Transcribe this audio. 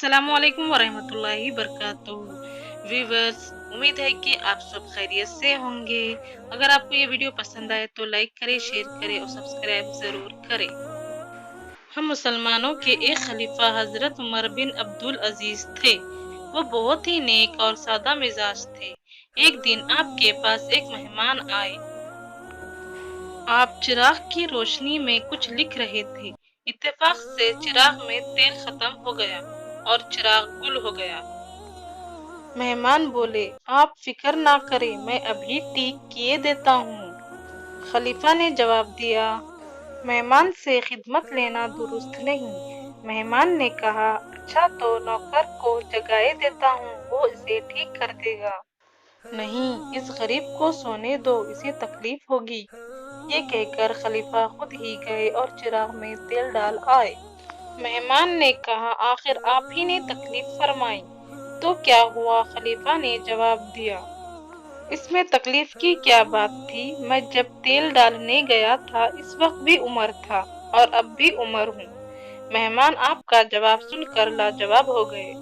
अस्सलामु अलैकुम वरहमतुल्लाहि बरकातुहू। व्यूवर्स, उम्मीद है कि आप सब खैरियत से होंगे। अगर आपको ये वीडियो पसंद आए तो लाइक करें, शेयर करें और सब्सक्राइब जरूर करें। हम मुसलमानों के एक खलीफा हजरत उमर बिन अब्दुल अजीज थे। वो बहुत ही नेक और सादा मिजाज थे। एक दिन आपके पास एक मेहमान आए। आप चिराग की रोशनी में कुछ लिख रहे थे। इत्तेफाक से चिराग में तेल खत्म हो गया और चिराग गुल हो गया। मेहमान बोले, आप फिक्र ना करें, मैं अभी ठीक किए देता हूँ। खलीफा ने जवाब दिया, मेहमान से खिदमत लेना दुरुस्त नहीं। मेहमान ने कहा, अच्छा तो नौकर को जगाए देता हूँ, वो इसे ठीक कर देगा। नहीं, इस गरीब को सोने दो, इसे तकलीफ होगी। ये कहकर खलीफा खुद ही गए और चिराग में तेल डाल आए। मेहमान ने कहा, आखिर आप ही ने तकलीफ फरमाई, तो क्या हुआ? खलीफा ने जवाब दिया, इसमें तकलीफ की क्या बात थी? मैं जब तेल डालने गया था इस वक्त भी उमर था और अब भी उमर हूँ। मेहमान आपका जवाब सुनकर लाजवाब हो गए।